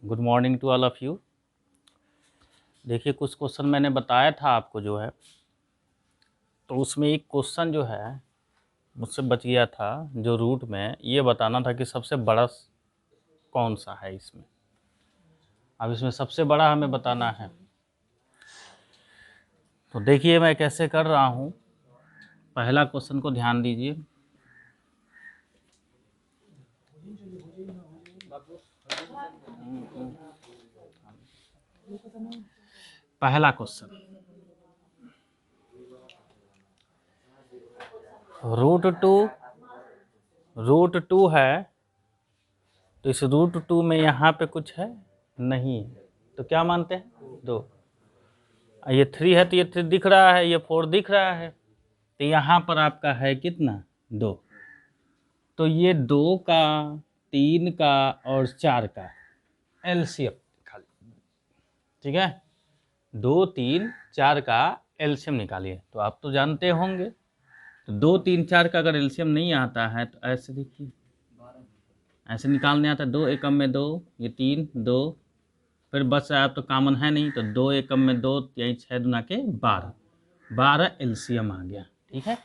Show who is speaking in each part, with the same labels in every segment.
Speaker 1: Good morning to all of you. देखिए कुछ question मैंने बताया था आपको जो है, तो उसमें एक क्वेश्चन जो है मुझसे बच गया था, जो रूट में ये बताना था कि सबसे बड़ा कौन सा है इसमें। अब इसमें सबसे बड़ा हमें बताना है, तो देखिए मैं कैसे कर रहा हूँ। पहला क्वेश्चन को ध्यान दीजिए। पहला क्वेश्चन, रूट टू है, तो इस रूट टू में यहाँ पे कुछ है नहीं है, तो क्या मानते हैं? 2। ये 3 है तो ये 3 दिख रहा है, ये 4 दिख रहा है, तो यहाँ पर आपका है कितना? 2। तो ये 2 का, 3 का और 4 का एलसीएम निकालिए। ठीक है, 2, 3, 4 का एलसीएम निकालिए। तो आप तो जानते होंगे, तो 2, 3, 4 का अगर एलसीएम नहीं आता है तो ऐसे देखिए, ऐसे निकालने आता है। 2 एकम में 2, ये 3, 2, फिर बच रहा है, अब तो कॉमन है नहीं, तो 2 एकम में 2, यही 6 दूना के 12, 12 एलसीएम आ गया। ठीक है,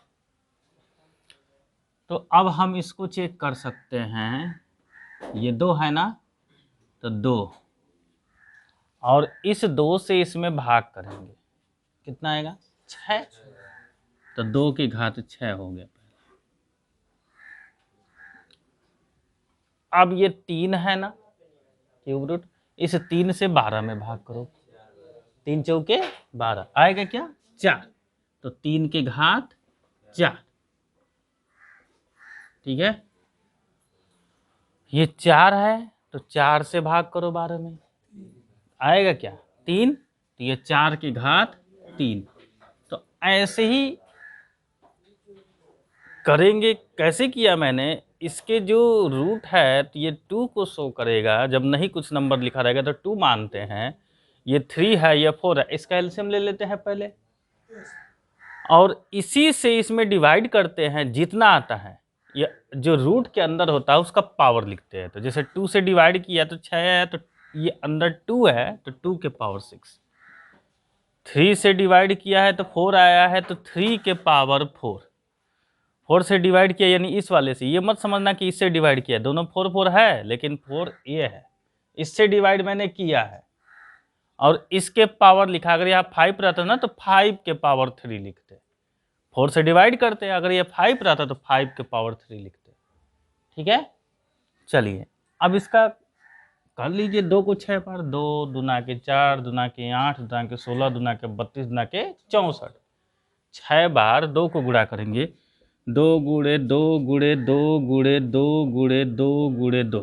Speaker 1: तो अब हम इसको चेक कर सकते हैं। ये 2 है ना, तो 2, और इस 2 से इसमें भाग करेंगे, कितना आएगा? 6। तो 2 की घात 6 हो गया। अब ये 3 है ना, क्यूब रूट, इस 3 से 12 में भाग करो, 3 चौके 12, आएगा क्या? 4। तो 3 की घात 4। ठीक है, ये 4 है, तो 4 से भाग करो 12 में, आएगा क्या? 3। तो ये 4 की घात 3। तो ऐसे ही करेंगे। कैसे किया मैंने, इसके जो रूट है तो ये 2 को शो करेगा, जब नहीं कुछ नंबर लिखा रहेगा तो 2 मानते हैं। ये 3 है, ये 4 है, इसका एलसीएम ले लेते हैं पहले, और इसी से इसमें डिवाइड करते हैं, जितना आता है ये जो रूट के अंदर होता है उसका पावर लिखते हैं। तो जैसे 2 से डिवाइड किया तो 6 है, तो ये अंदर 2 है तो 2 के पावर 6। 3 से डिवाइड किया है तो 4 आया है, तो 3 के पावर 4। 4 से डिवाइड किया यानी इस वाले से, ये मत समझना कि इससे डिवाइड किया, दोनों 4 4 है, लेकिन 4 ये है, इससे डिवाइड मैंने किया है और इसके पावर लिखा। अगर यहाँ 5 रहता ना तो 5 के पावर 3 लिखते, 4 से डिवाइड करते, अगर ये 5 रहता तो 5 के पावर 3 लिखते। ठीक है, चलिए अब इसका कर लीजिए। 2 को 6 बार, 2 दूना के 4, दूना के 8, दूना के 16, दूना के 32, दूना के 64। 6 बार 2 को गुणा करेंगे, 2 गुणे 2 गुणे 2 गुणे 2 गुणे 2 गुणे 2,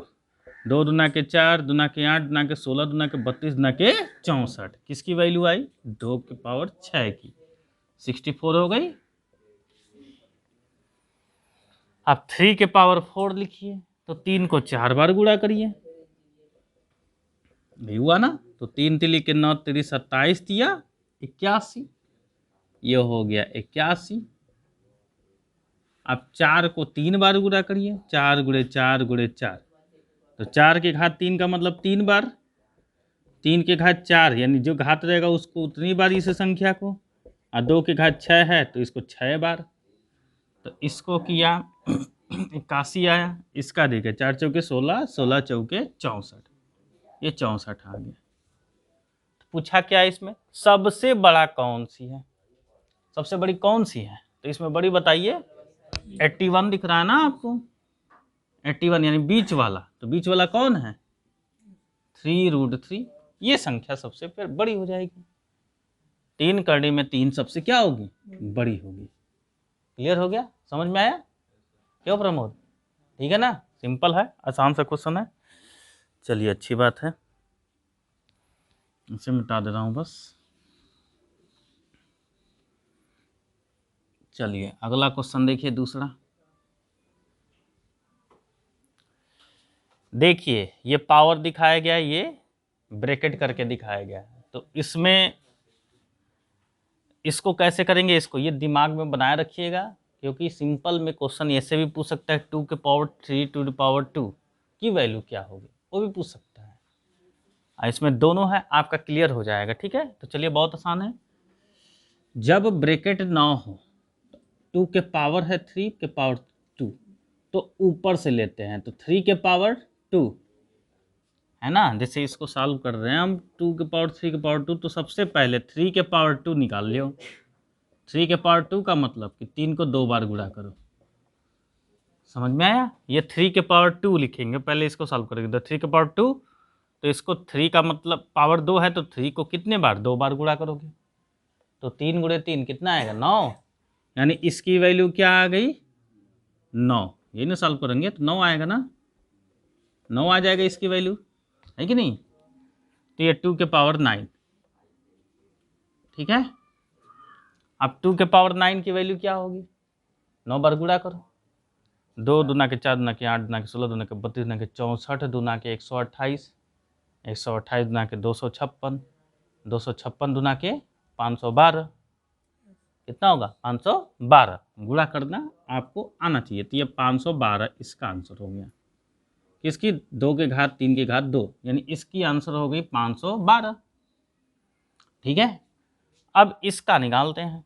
Speaker 1: 2 दूना के 4, दूना के 8, दूना के 16, दूना के 32, दूना के 64। किसकी वैल्यू आई? 2 के पावर 6 की, 64 हो गई। अब 3 के पावर 4 लिखिए, तो 3 को 4 बार गुणा करिए, भी हुआ ना। तो 3 तिली के 9 तिली 27 दिया 81, ये हो गया 81। अब 4 को 3 बार गुणा करिए, 4 गुणे 4 गुणे 4, तो 4 के घात 3 का मतलब 3 बार, 3 के घात 4 यानी जो घात रहेगा उसको उतनी बार इस संख्या को, और 2 के घात 6 है तो इसको 6 बार। तो इसको किया 81 आया, इसका देखिए 4 चौके 16, 16 चौके 64, ये 64 आ गया। तो पूछा क्या इसमें, सबसे बड़ा कौन सी है, सबसे बड़ी कौन सी है? तो इसमें बड़ी बताइए, 81 दिख रहा है ना आपको, 81 यानी बीच वाला, तो बीच वाला कौन है? 3√3। ये संख्या सबसे फिर बड़ी हो जाएगी, 3 करने में 3 सबसे क्या होगी? बड़ी होगी। क्लियर हो गया, समझ में आया? क्यों प्रमोद, ठीक है ना, सिंपल है, आसान सा क्वेश्चन है। चलिए अच्छी बात है, इसे मिटा दे रहा हूँ बस। चलिए अगला क्वेश्चन देखिए, दूसरा देखिए, ये पावर दिखाया गया, ये ब्रैकेट करके दिखाया गया है। तो इसमें इसको कैसे करेंगे, इसको ये दिमाग में बनाए रखिएगा, क्योंकि सिंपल में क्वेश्चन ऐसे भी पूछ सकता है 2 के पावर 3 टू द पावर 2 की वैल्यू क्या होगी, वो भी पूछ सकता है। इसमें दोनों है, आपका क्लियर हो जाएगा। ठीक है, तो चलिए बहुत आसान है। जब ब्रैकेट ना हो, 2 के पावर है 3 के पावर 2, तो ऊपर से लेते हैं, तो 3 के पावर 2 है ना। जैसे इसको सॉल्व कर रहे हैं हम, 2 के पावर 3 के पावर 2, तो सबसे पहले 3 के पावर 2 निकाल लियो। 3 के पावर 2 का मतलब कि 3 को 2 बार गुणा करो। समझ में आया? ये 3 के पावर 2 लिखेंगे, पहले इसको सॉल्व करेंगे। तो 3 के पावर 2, तो इसको 3 का मतलब पावर 2 है, तो 3 को कितने बार? 2 बार गुणा करोगे, तो 3 गुणे 3 कितना आएगा? 9। यानी इसकी वैल्यू क्या आ गई? 9। ये ना सॉल्व करेंगे तो 9 आएगा ना, 9 आ जाएगा इसकी वैल्यू, है कि नहीं। तो ये 2 के पावर 9। ठीक है, अब 2 के पावर 9 की वैल्यू क्या होगी? 9 बार गुणा करो। 2 दूना के 4 दूना के 8 दूना के 16 दूना के 32 दूना के 64 दूना के 128, 128 दूना के 256, 256 दूना के 512, कितना होगा? 512। गुणा करना आपको आना चाहिए। तो ये 512 इसका आंसर हो गया। किसकी? 2 के घात 3 के घात 2, यानी इसकी आंसर हो गई 512। ठीक है, अब इसका निकालते हैं।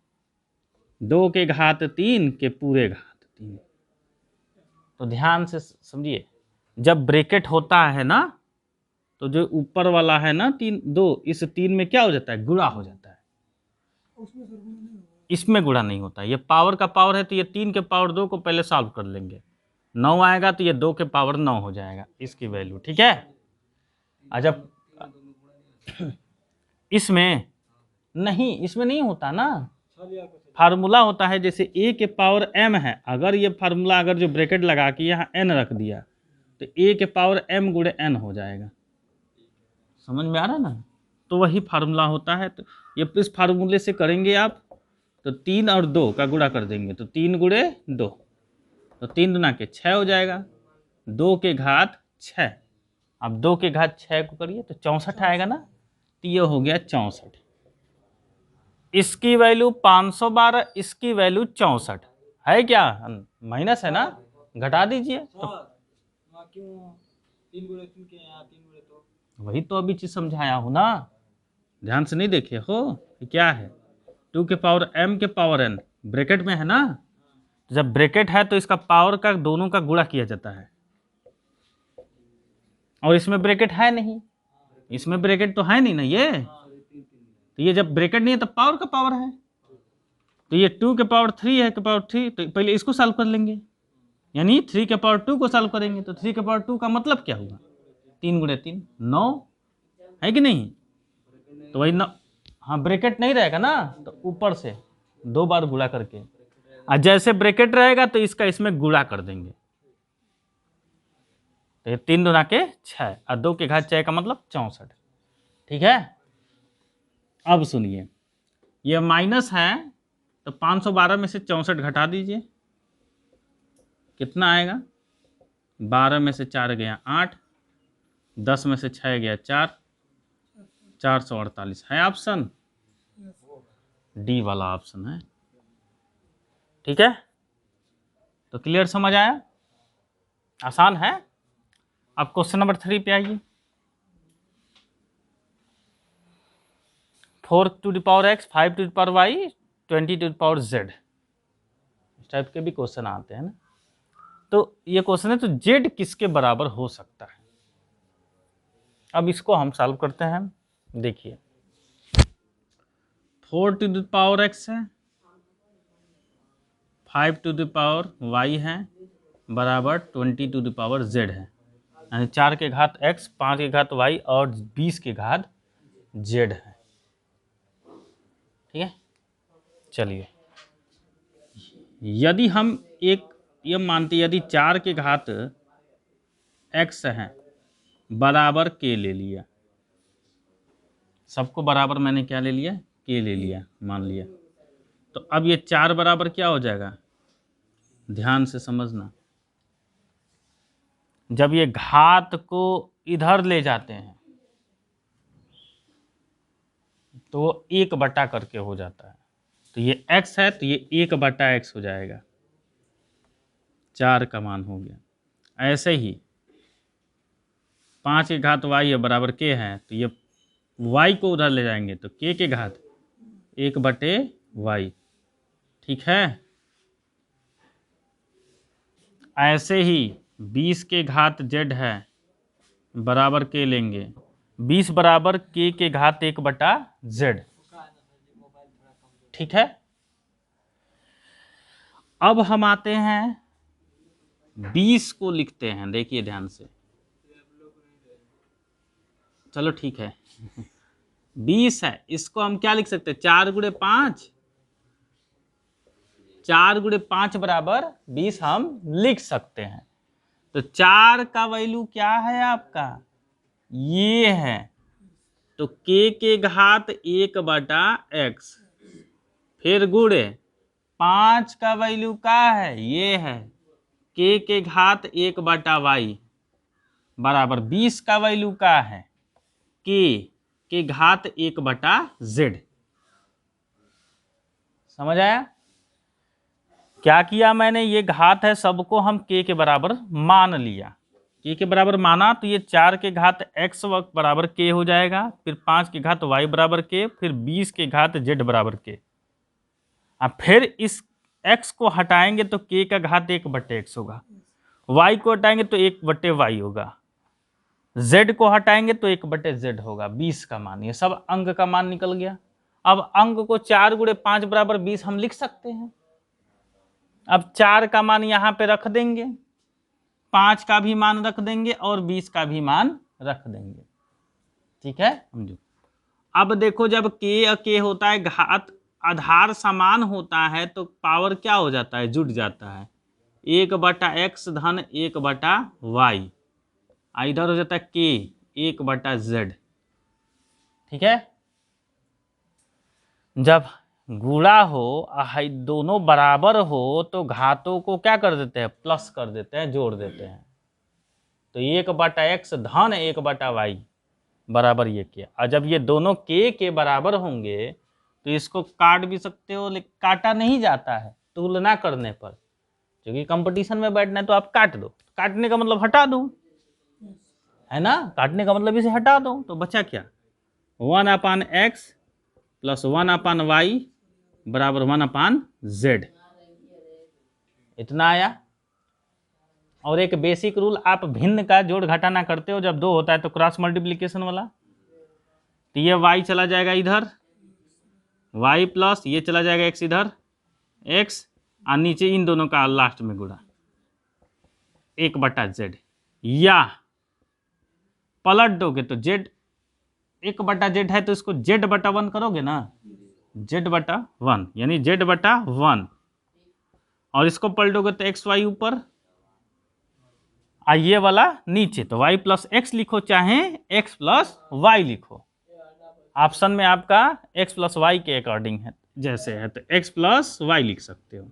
Speaker 1: 2 के घात 3 के पूरे घात 3। तो ध्यान से समझिए, जब ब्रैकेट होता है ना, तो जो ऊपर वाला है ना 3 2, इस 3 में क्या हो जाता है? गुणा हो जाता है। इसमें गुणा नहीं होता। ये पावर का पावर है, तो ये 3 के पावर 2 को पहले सॉल्व कर लेंगे। 9 आएगा तो ये 2 के पावर 9 हो जाएगा इसकी वैल्यू। ठीक है, जब इसमें नहीं, इसमें नहीं होता ना, फार्मूला होता है। जैसे a के पावर m है, अगर ये फार्मूला अगर जो ब्रैकेट लगा के यहाँ n रख दिया, तो a के पावर m गुणे n हो जाएगा। समझ में आ रहा है ना? तो वही फार्मूला होता है। तो ये इस फार्मूले से करेंगे आप, तो 3 और 2 का गुणा कर देंगे, तो 3 गुणे 2, तो 3 दूना के 6 हो जाएगा। 2 के घात 6, अब 2 के घात 6 को करिए तो 64 आएगा ना, तो ये हो गया 64। इसकी वैल्यू 512, इसकी वैल्यू 64 है। क्या माइनस है ना? घटा दीजिए। तो क्यों 3 गुणे 3 के यहाँ 3 गुणे, तो वही तो अभी चीज समझाया हूं ना, ध्यान से नहीं देखे हो। क्या है? 2 के पावर m के पावर n ब्रैकेट में है ना, जब ब्रैकेट है तो इसका पावर का दोनों का गुणा किया जाता है, और इसमें ब्रैकेट है नहीं, इसमें ब्रैकेट तो है नहीं ना ये। तो ये जब ब्रैकेट नहीं है तब पावर का पावर है। तो ये 2 के पावर 3 है, के पावर 3, तो पहले इसको सॉल्व कर लेंगे, यानी 3 के पावर 2 को सॉल्व करेंगे। तो 3 के पावर 2 का मतलब क्या हुआ? 3 गुणे 3 9, है कि नहीं? तो वही 9, हाँ ब्रैकेट नहीं रहेगा ना, तो ऊपर से 2 बार गुणा करके, और जैसे ब्रैकेट रहेगा तो इसका इसमें गुणा कर देंगे। तो ये 3 दूना के 6 और 2 के घात 6 का मतलब 64। ठीक है, अब सुनिए, ये माइनस है, तो 512 में से 64 घटा दीजिए, कितना आएगा? 12 में से 4 गया 8, 10 में से 6 गया 4, 448 है ऑप्शन डी वाला ऑप्शन है। ठीक है, तो क्लियर समझ आया? आसान है। अब क्वेश्चन नंबर 3 पे आइए। 4 to the power x, 5 to the power y, 20 to the power z, इस टाइप के भी क्वेश्चन आते हैं ना। तो ये क्वेश्चन है, तो z किसके बराबर हो सकता है? अब इसको हम सॉल्व करते हैं। देखिए, 4 टू द पावर x है, 5 टू द पावर y है, बराबर 20 टू द पावर z है, यानी 4 के घात x, 5 के घात y और 20 के घात z है। ठीक है, चलिए, यदि हम एक ये मानते, यदि 4 के घात x है बराबर k ले लिया, सबको बराबर मैंने क्या ले लिया? k ले लिया, मान लिया। तो अब ये 4 बराबर क्या हो जाएगा? ध्यान से समझना, जब ये घात को इधर ले जाते हैं तो 1 बटा करके हो जाता है। तो ये x है, तो ये 1 बटा x हो जाएगा, 4 का मान हो गया। ऐसे ही 5 की घात y है बराबर k है, तो ये y को उधर ले जाएंगे तो k के घात 1/y। ठीक है। ऐसे ही 20 के घात z है बराबर k लेंगे, 20 बराबर k के घात 1/z। ठीक है। अब हम आते हैं 20 को लिखते हैं, देखिए ध्यान से। चलो ठीक है 20 है, इसको हम क्या लिख सकते हैं, 4 गुणे 5, 4 गुणे 5 बराबर 20 हम लिख सकते हैं। तो 4 का वैल्यू क्या है आपका, ये है, तो k के घात 1/x, फिर गुणे 5 का वैल्यू क्या है, ये है k के घात 1/y बराबर 20 का वैल्यू क्या है, k के घात 1/z। समझ आया? क्या किया मैंने, ये घात है सबको हम k के बराबर मान लिया, k के बराबर माना, तो ये 4 के घात x बराबर k हो जाएगा, फिर 5 के घात y बराबर k, फिर 20 के घात z बराबर k। अब फिर इस x को हटाएंगे तो k का घात 1/x होगा, y को हटाएंगे तो 1/y होगा, z को हटाएंगे तो 1/z होगा। 20 का मान, ये सब अंक का मान निकल गया। अब अंक को 4 गुणे 5 बराबर 20 हम लिख सकते हैं। अब 4 का मान यहाँ पे रख देंगे, 5 का भी मान रख देंगे और 20 का भी मान रख देंगे। ठीक है, समझो। अब देखो जब k होता है, घात आधार समान होता है तो पावर क्या हो जाता है, जुड़ जाता है, 1/x धन 1/y, इधर हो जाता है k 1/z। ठीक है। जब गुणा हो, दोनों बराबर हो, तो घातों को क्या कर देते हैं, प्लस कर देते हैं, जोड़ देते हैं। तो 1/x धन 1/y बराबर ये k। और जब ये दोनों k के बराबर होंगे तो इसको काट भी सकते हो, लेकिन काटा नहीं जाता है तुलना करने पर, क्योंकि कंपटीशन में बैठना है तो आप काट दो, काटने का मतलब हटा दो, है ना, काटने का मतलब इसे हटा दो, तो बचा क्या, 1/x प्लस 1/y बराबर 1/z। इतना आया। और एक बेसिक रूल, आप भिन्न का जोड़ घटाना करते हो जब 2 होता है तो क्रॉस मल्टीप्लिकेशन वाला, तो ये y चला जाएगा इधर, y प्लस ये चला जाएगा x इधर, x और नीचे इन दोनों का लास्ट में गुणा 1/z, या पलट दोगे तो z 1/z है तो इसको z/1 करोगे ना, z/1 यानी z/1, और इसको पलटोगे तो xy ऊपर, ये वाला नीचे, तो y प्लस x लिखो चाहे x प्लस y लिखो, ऑप्शन में आपका x प्लस y के अकॉर्डिंग है, जैसे है तो x प्लस y लिख सकते हो।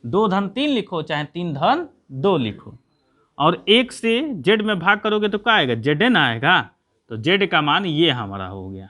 Speaker 1: 2 धन 3 लिखो चाहे 3 धन 2 लिखो, और 1 से z में भाग करोगे तो क्या आएगा, zn आएगा, तो z का मान ये हमारा हो गया।